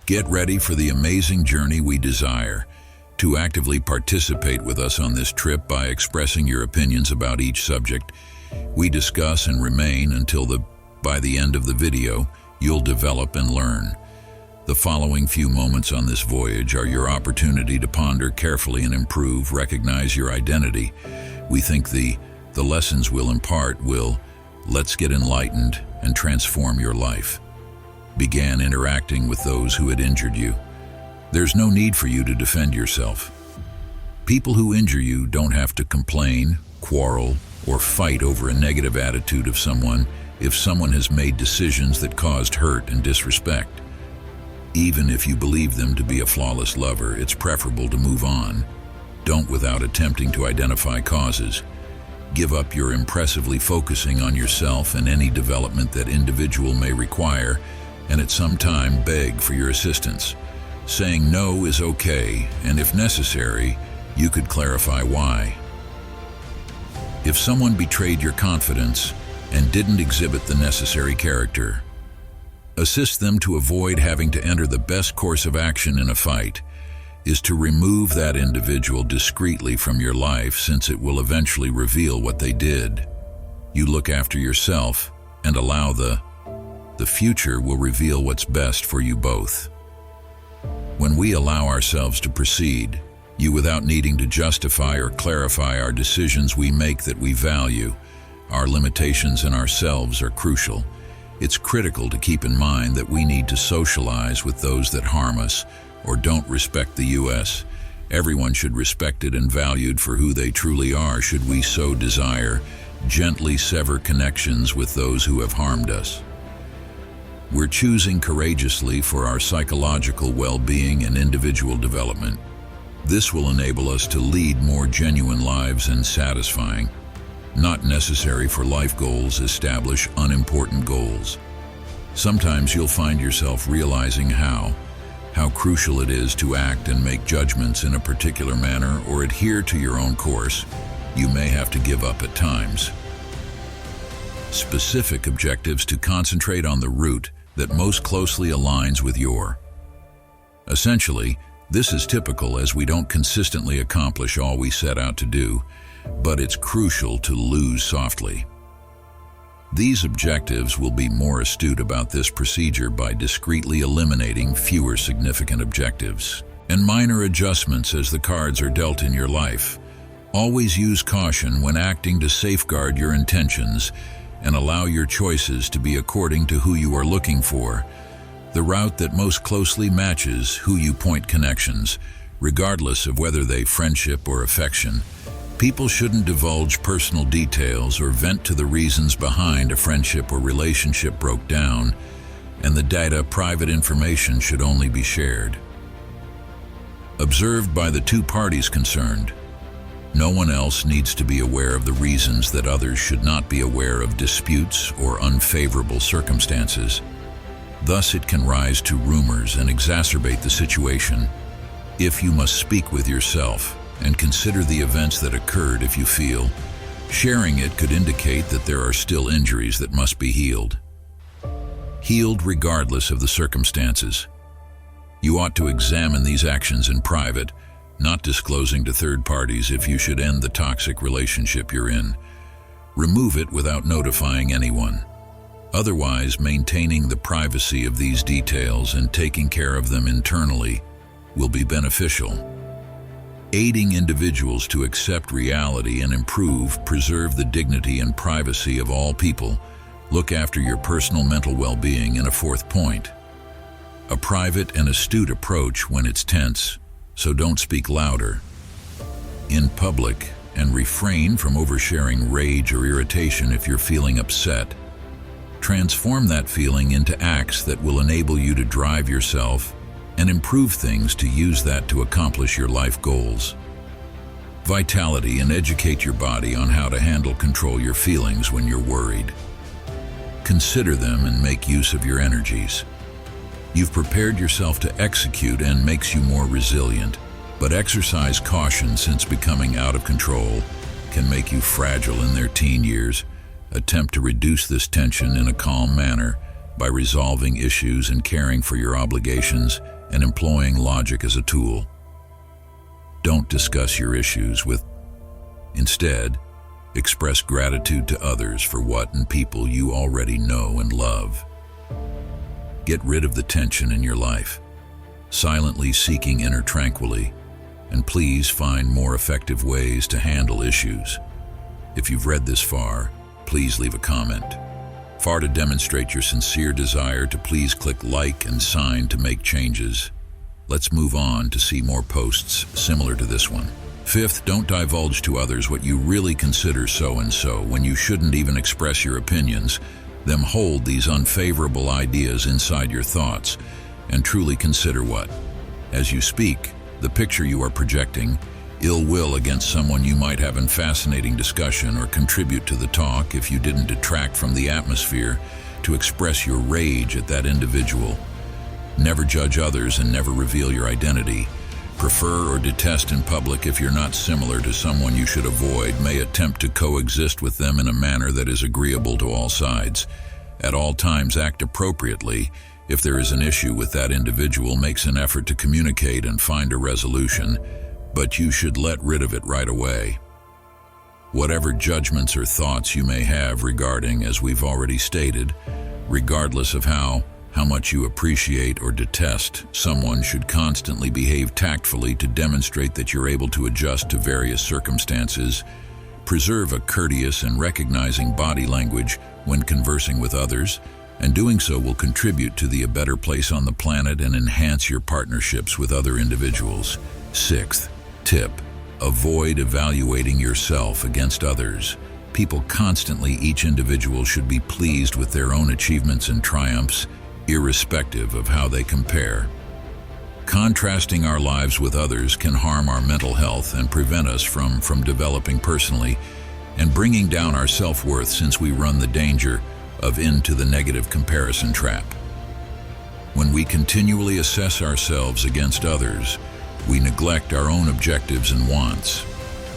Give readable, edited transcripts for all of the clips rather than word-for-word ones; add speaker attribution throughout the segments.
Speaker 1: Get ready for the amazing journey we desire. To actively participate with us on this trip by expressing your opinions about each subject we discuss and remain until by the end of the video, you'll develop and learn. The following few moments on this voyage are your opportunity to ponder carefully and improve, recognize your identity. We think the lessons we'll impart will, let's get enlightened and transform your life. Began interacting with those who had injured you. There's no need for you to defend yourself. People who injure you don't have to complain, quarrel, or fight over a negative attitude of someone if someone has made decisions that caused hurt and disrespect. Even if you believe them to be a flawless lover, it's preferable to move on. Don't without attempting to identify causes. Give up your impressively focusing on yourself and any development that individual may require, and at some time beg for your assistance. Saying no is okay, and if necessary, you could clarify why. If someone betrayed your confidence and didn't exhibit the necessary character, assist them. To avoid having to enter. The best course of action in a fight is to remove that individual discreetly from your life, since it will eventually reveal what they did. You look after yourself and allow the future will reveal what's best for you both. When we allow ourselves to proceed, you without needing to justify or clarify our decisions, we make that we value. Our limitations in ourselves are crucial. It's critical to keep in mind that we need to socialize with those that harm us or don't respect the U.S. Everyone should respect it and valued for who they truly are. Should we so desire, gently sever connections with those who have harmed us. We're choosing courageously for our psychological well-being and individual development. This will enable us to lead more genuine lives and satisfying. Not necessary for life goals. Establish unimportant goals. Sometimes you'll find yourself realizing how crucial it is to act and make judgments in a particular manner or adhere to your own course. You may have to give up at times. Specific objectives to concentrate on the route that most closely aligns with your. Essentially, this is typical as we don't consistently accomplish all we set out to do, but it's crucial to lose softly. These objectives will be more astute about this procedure by discreetly eliminating fewer significant objectives and minor adjustments as the cards are dealt in your life. Always use caution when acting to safeguard your intentions and allow your choices to be according to who you are looking for, the route that most closely matches who you point connections, regardless of whether they friendship or affection. People shouldn't divulge personal details or vent to the reasons behind a friendship or relationship broke down, and the data, private information, should only be shared. Observed by the two parties concerned. No one else needs to be aware of the reasons that others should not be aware of disputes or unfavorable circumstances. Thus, it can rise to rumors and exacerbate the situation. If you must speak with yourself and consider the events that occurred, if you feel sharing it could indicate that there are still injuries that must be healed. Healed regardless of the circumstances. You ought to examine these actions in private, not disclosing to third parties if you should end the toxic relationship you're in. Remove it without notifying anyone. Otherwise, maintaining the privacy of these details and taking care of them internally will be beneficial. Aiding individuals to accept reality and improve, preserve the dignity and privacy of all people. Look after your personal mental well-being. In a fourth point, a private and astute approach when it's tense, so don't speak louder in public and refrain from oversharing rage or irritation if you're feeling upset. Transform that feeling into acts that will enable you to drive yourself and improve things, to use that to accomplish your life goals. Vitality, and educate your body on how to control your feelings when you're worried. Consider them and make use of your energies. You've prepared yourself to execute and makes you more resilient, but exercise caution, since becoming out of control can make you fragile in their teen years. Attempt to reduce this tension in a calm manner by resolving issues and caring for your obligations and employing logic as a tool. Don't discuss your issues with. Instead, express gratitude to others for what and people you already know and love. Get rid of the tension in your life, silently seeking inner tranquility, and please find more effective ways to handle issues. If you've read this far, please leave a comment. To demonstrate your sincere desire to please click like and sign to make changes. Let's move on to see more posts similar to this one. 5th, don't divulge to others what you really consider so-and-so when you shouldn't even express your opinions. Them hold these unfavorable ideas inside your thoughts and truly consider what, as you speak, the picture you are projecting, ill will against someone you might have in fascinating discussion or contribute to the talk if you didn't detract from the atmosphere to express your rage at that individual. Never judge others and never reveal your identity. Prefer or detest in public if you're not similar to someone you should avoid. May attempt to coexist with them in a manner that is agreeable to all sides. At all times act appropriately. If there is an issue with that individual, makes an effort to communicate and find a resolution, but you should let rid of it right away. Whatever judgments or thoughts you may have regarding, as we've already stated, regardless of how much you appreciate or detest, someone should constantly behave tactfully to demonstrate that you're able to adjust to various circumstances. Preserve a courteous and recognizing body language when conversing with others, and doing so will contribute to a better place on the planet and enhance your partnerships with other individuals. 6th tip, avoid evaluating yourself against others. People constantly, each individual should be pleased with their own achievements and triumphs, irrespective of how they compare. Contrasting our lives with others can harm our mental health and prevent us from developing personally and bringing down our self-worth, since we run the danger of into the negative comparison trap. When we continually assess ourselves against others, we neglect our own objectives and wants.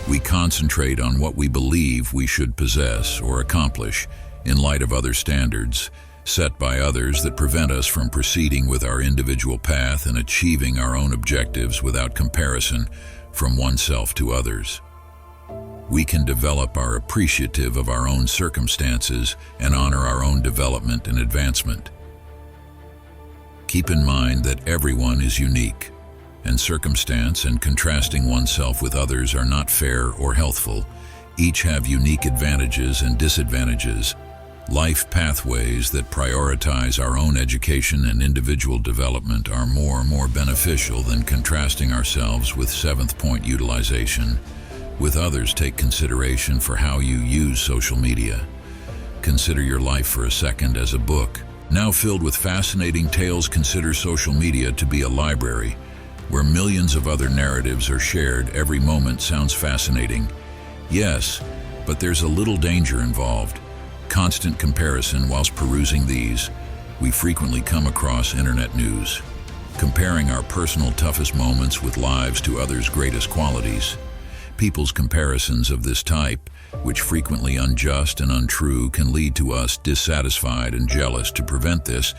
Speaker 1: We concentrate on what we believe we should possess or accomplish in light of other standards set by others that prevent us from proceeding with our individual path and achieving our own objectives without comparison from oneself to others. We can develop our appreciative of our own circumstances and honor our own development and advancement. Keep in mind that everyone is unique, and circumstance and contrasting oneself with others are not fair or healthful. Each have unique advantages and disadvantages. Life pathways that prioritize our own education and individual development are more beneficial than contrasting ourselves with 7th point utilization with others. Take consideration for how you use social media. Consider your life for a second as a book, now filled with fascinating tales. Consider social media to be a library where millions of other narratives are shared. Every moment sounds fascinating. Yes, but there's a little danger involved. Constant comparison. Whilst perusing these, we frequently come across internet news, comparing our personal toughest moments with lives to others' greatest qualities. People's comparisons of this type, which frequently unjust and untrue, can lead to us dissatisfied and jealous. To prevent this,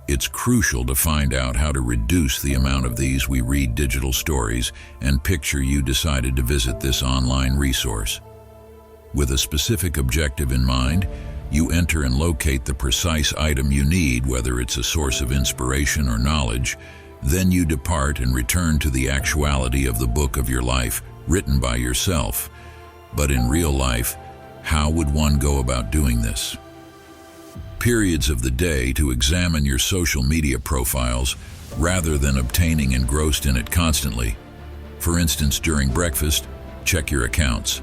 Speaker 1: it's crucial to find out how to reduce the amount of these we read. Digital stories and picture. You decided to visit this online resource with a specific objective in mind. You enter and locate the precise item you need, whether it's a source of inspiration or knowledge. Then you depart and return to the actuality of the book of your life, written by yourself. But in real life, how would one go about doing this? Periods of the day to examine your social media profiles rather than obtaining engrossed in it constantly. For instance, during breakfast, check your accounts.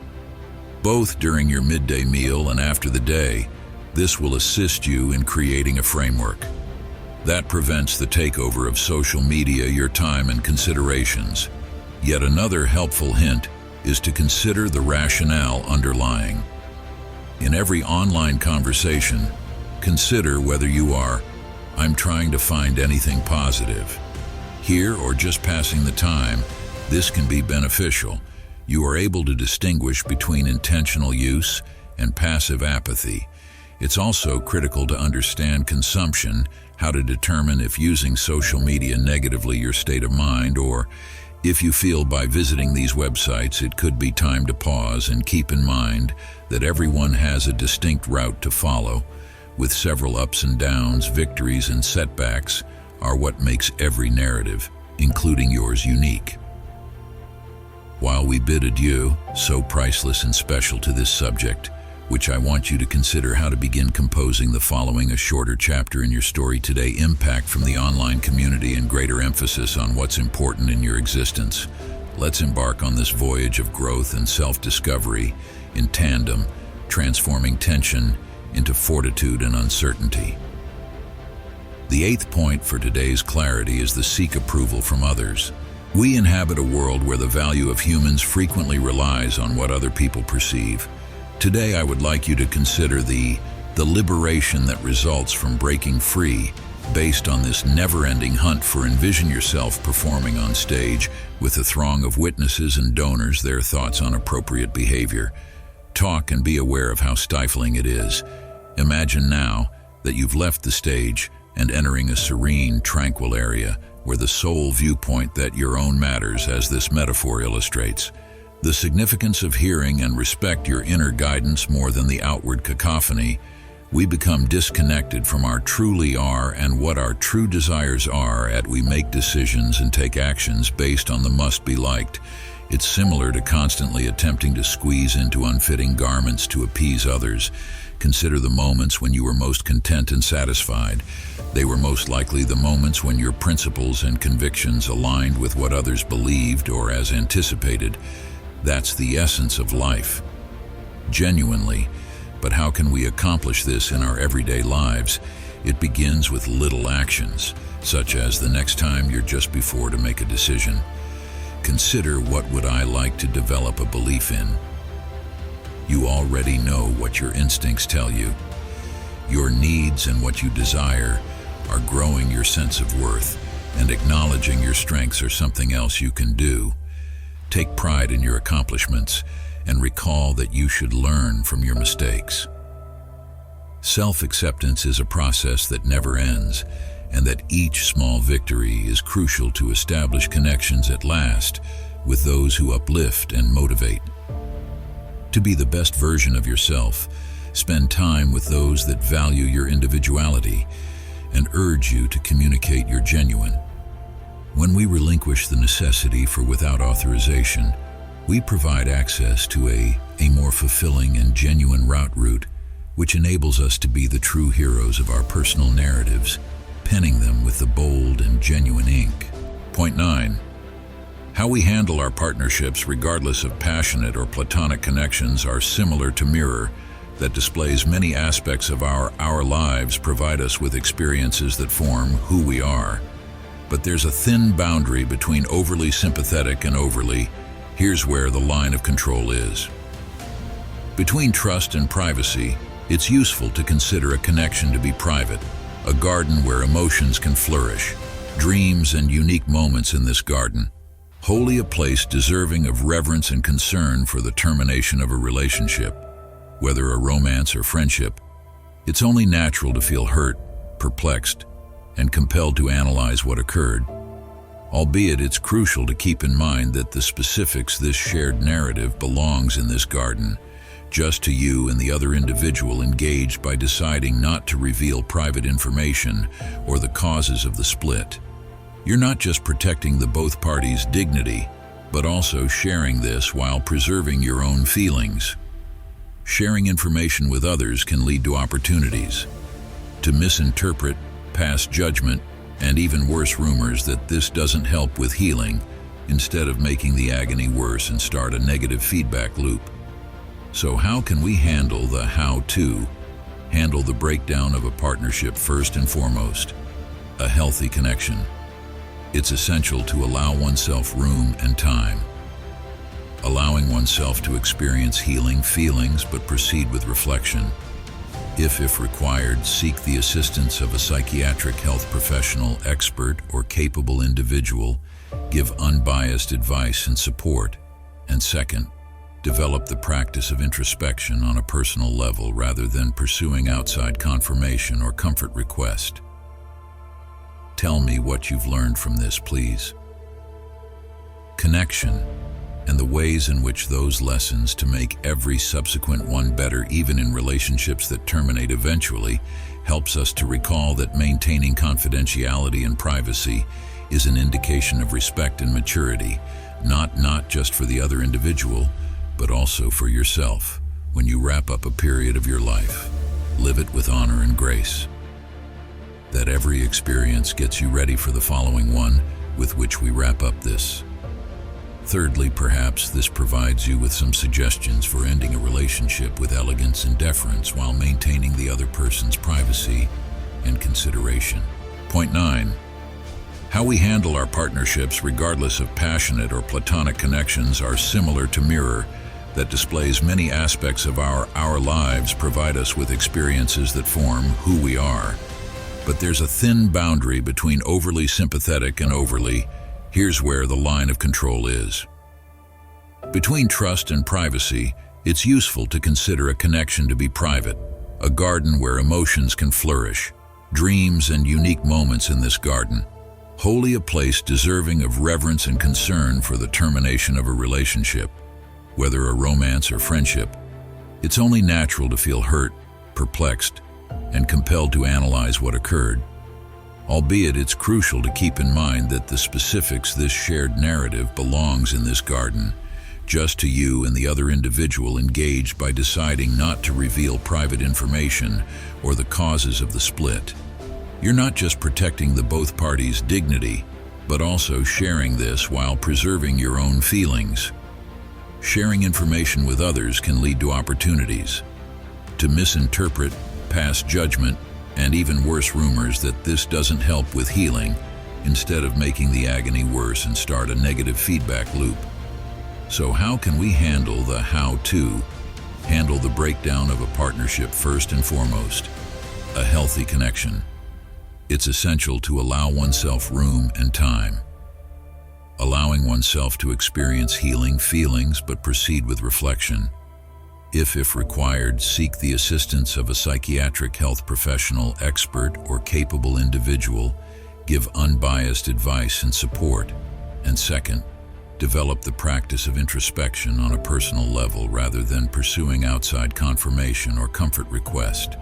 Speaker 1: Both during your midday meal and after the day. This will assist you in creating a framework that prevents the takeover of social media, your time and considerations. Yet another helpful hint is to consider the rationale underlying. In every online conversation, consider whether you are, I'm trying to find anything positive here, or just passing the time. This can be beneficial. You are able to distinguish between intentional use and passive apathy. It's also critical to understand consumption, how to determine if using social media negatively your state of mind, or if you feel by visiting these websites it could be time to pause and keep in mind that everyone has a distinct route to follow, with several ups and downs, victories and setbacks are what makes every narrative, including yours, unique. While we bid adieu, so priceless and special to this subject, which I want you to consider how to begin composing the following, a shorter chapter in your story today, impact from the online community and greater emphasis on what's important in your existence. Let's embark on this voyage of growth and self-discovery in tandem, transforming tension into fortitude and uncertainty. The 8th point for today's clarity is the seek approval from others. We inhabit a world where the value of humans frequently relies on what other people perceive. Today, I would like you to consider the liberation that results from breaking free based on this never-ending hunt for. Envision yourself performing on stage with a throng of witnesses and donors, their thoughts on appropriate behavior. Talk and be aware of how stifling it is. Imagine now that you've left the stage and entering a serene, tranquil area where the sole viewpoint that your own matters, as this metaphor illustrates. The significance of hearing and respect your inner guidance more than the outward cacophony. We become disconnected from our truly are and what our true desires are as we make decisions and take actions based on the must-be-liked. It's similar to constantly attempting to squeeze into unfitting garments to appease others. Consider the moments when you were most content and satisfied. They were most likely the moments when your principles and convictions aligned with what others believed or as anticipated. That's the essence of life. Genuinely. But how can we accomplish this in our everyday lives? It begins with little actions, such as the next time you're just before to make a decision. Consider, what would I like to develop a belief in? You already know what your instincts tell you. Your needs and what you desire are growing your sense of worth, and acknowledging your strengths are something else you can do. Take pride in your accomplishments and recall that you should learn from your mistakes. Self-acceptance is a process that never ends, and that each small victory is crucial to establish connections at last with those who uplift and motivate. To be the best version of yourself, spend time with those that value your individuality and urge you to communicate your genuine. When we relinquish the necessity for without authorization, we provide access to a more fulfilling and genuine route, which enables us to be the true heroes of our personal narratives, penning them with the bold and genuine ink. Point 9. How we handle our partnerships, regardless of passionate or platonic connections, are similar to mirror that displays many aspects of our lives, provide us with experiences that form who we are. But there's a thin boundary between overly sympathetic and overly. Here's where the line of control is. Between trust and privacy, it's useful to consider a connection to be private, a garden where emotions can flourish, dreams and unique moments in this garden. Wholly a place deserving of reverence and concern. For the termination of a relationship, whether a romance or friendship, it's only natural to feel hurt, perplexed, and compelled to analyze what occurred. Albeit it's crucial to keep in mind that the specifics, this shared narrative, belongs in this garden, just to you and the other individual engaged. By deciding not to reveal private information or the causes of the split, you're not just protecting the both parties' dignity, but also sharing this while preserving your own feelings. Sharing information with others can lead to opportunities to misinterpret, pass judgment, and even worse, rumors. That this doesn't help with healing, instead of making the agony worse and start a negative feedback loop. So how can we handle the breakdown of a partnership? First and foremost, a healthy connection. It's essential to allow oneself room and time, allowing oneself to experience healing feelings, but proceed with reflection. If required, seek the assistance of a psychiatric health professional, expert, or capable individual. Give unbiased advice and support. And second, Develop the practice of introspection on a personal level rather than pursuing outside confirmation or comfort request. Tell me what you've learned from this, please. Connection, and the ways in which those lessons to make every subsequent one better, even in relationships that terminate eventually, helps us to recall that maintaining confidentiality and privacy is an indication of respect and maturity, not just for the other individual, but also for yourself. When you wrap up a period of your life, live it with honor and grace. That every experience gets you ready for the following one, with which we wrap up this. Thirdly, perhaps this provides you with some suggestions for ending a relationship with elegance and deference while maintaining the other person's privacy and consideration. Point 9. How we handle our partnerships, regardless of passionate or platonic connections, are similar to mirror that displays many aspects of our lives, provide us with experiences that form who we are. But there's a thin boundary between overly sympathetic and here's where the line of control is. Between trust and privacy, it's useful to consider a connection to be private, a garden where emotions can flourish, dreams and unique moments in this garden, wholly a place deserving of reverence and concern. For the termination of a relationship, whether a romance or friendship, it's only natural to feel hurt, perplexed, and compelled to analyze what occurred. Albeit it's crucial to keep in mind that the specifics, this shared narrative, belongs in this garden, just to you and the other individual engaged. By deciding not to reveal private information or the causes of the split, you're not just protecting the both parties' dignity, but also sharing this while preserving your own feelings. Sharing information with others can lead to opportunities to misinterpret, pass judgment, and even worse, rumors. That this doesn't help with healing, instead of making the agony worse and start a negative feedback loop. So how can we handle the breakdown of a partnership? First and foremost, a healthy connection. It's essential to allow oneself room and time, allowing oneself to experience healing feelings, but proceed with reflection. If required, seek the assistance of a psychiatric health professional, expert, or capable individual. Give unbiased advice and support. And second, develop the practice of introspection on a personal level rather than pursuing outside confirmation or comfort request.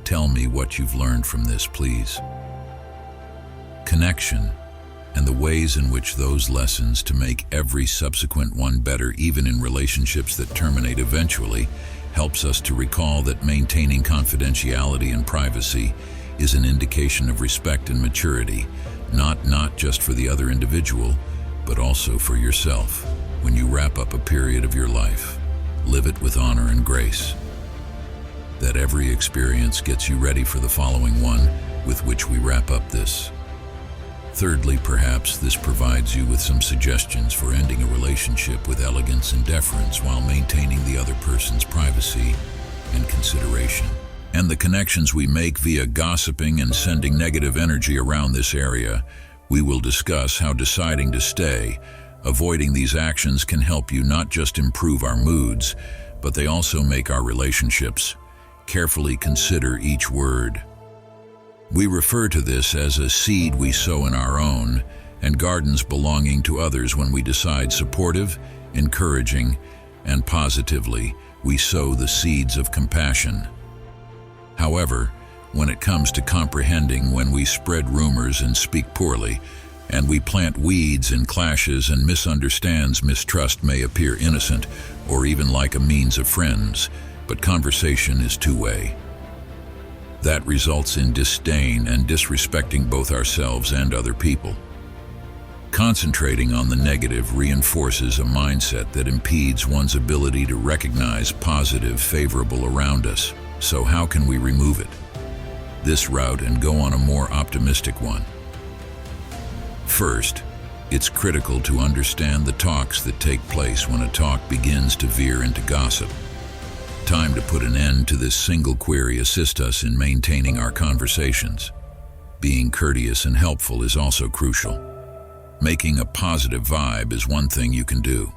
Speaker 1: Tell me what you've learned from this, please. Connection, and the ways in which those lessons to make every subsequent one better, even in relationships that terminate eventually, helps us to recall that maintaining confidentiality and privacy is an indication of respect and maturity, not just for the other individual, but also for yourself. When you wrap up a period of your life, live it with honor and grace. That every experience gets you ready for the following one, with which we wrap up this. Thirdly, perhaps this provides you with some suggestions for ending a relationship with elegance and deference while maintaining the other person's privacy and consideration. And the connections we make via gossiping and sending negative energy around this area, we will discuss how deciding to stay, avoiding these actions can help you not just improve our moods, but they also make our relationships. Carefully consider each word. We refer to this as a seed we sow in our own, and gardens belonging to others. When we decide supportive, encouraging, and positively, we sow the seeds of compassion. However, when it comes to comprehending, when we spread rumors and speak poorly, and we plant weeds in clashes and misunderstands, mistrust may appear innocent or even like a means of friends, but conversation is two-way. That results in disdain and disrespecting both ourselves and other people. Concentrating on the negative reinforces a mindset that impedes one's ability to recognize positive, favorable around us. So how can we remove it? This route and go on a more optimistic one. First, it's critical to understand the talks that take place when a talk begins to veer into gossip. Time to put an end to this single query assist us in maintaining our conversations. Being courteous and helpful is also crucial. Making a positive vibe is one thing you can do.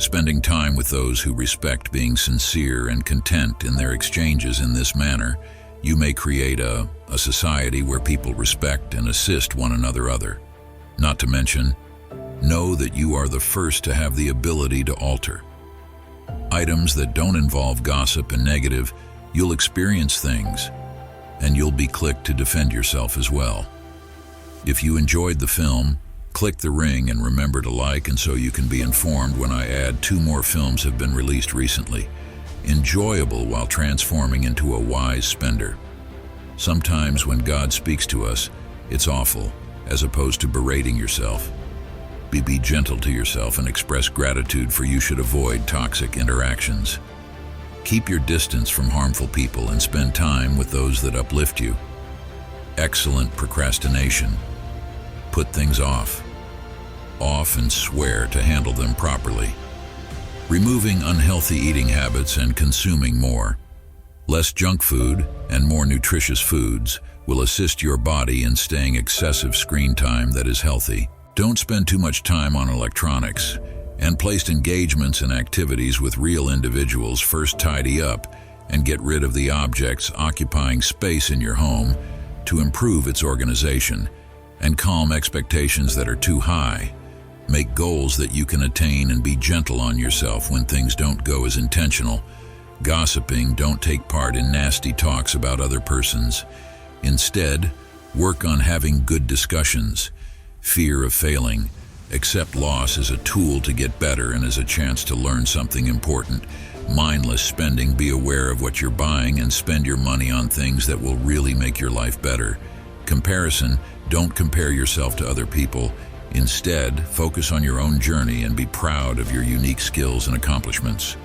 Speaker 1: Spending time with those who respect being sincere and content in their exchanges in this manner, you may create a society where people respect and assist one another. Not to mention, know that you are the first to have the ability to alter. Items that don't involve gossip and negative, you'll experience things, and you'll be quick to defend yourself as well. If you enjoyed the film, click the ring and remember to like, and so you can be informed when I add 2 more films have been released recently. Enjoyable while transforming into a wise spender. Sometimes when God speaks to us, it's awful, as opposed to berating yourself. Be gentle to yourself and express gratitude, for you should avoid toxic interactions. Keep your distance from harmful people and spend time with those that uplift you. Excellent procrastination. Put things off and swear to handle them properly. Removing unhealthy eating habits and consuming more. Less junk food and more nutritious foods will assist your body in staying excessive screen time that is healthy. Don't spend too much time on electronics, and place engagements and activities with real individuals. First, tidy up and get rid of the objects occupying space in your home to improve its organization, and calm expectations that are too high. Make goals that you can attain and be gentle on yourself when things don't go as intentional. Gossiping, don't take part in nasty talks about other persons. Instead, work on having good discussions. Fear of failing. Accept loss as a tool to get better and as a chance to learn something important. Mindless spending, be aware of what you're buying and spend your money on things that will really make your life better. Comparison, don't compare yourself to other people. Instead, focus on your own journey and be proud of your unique skills and accomplishments.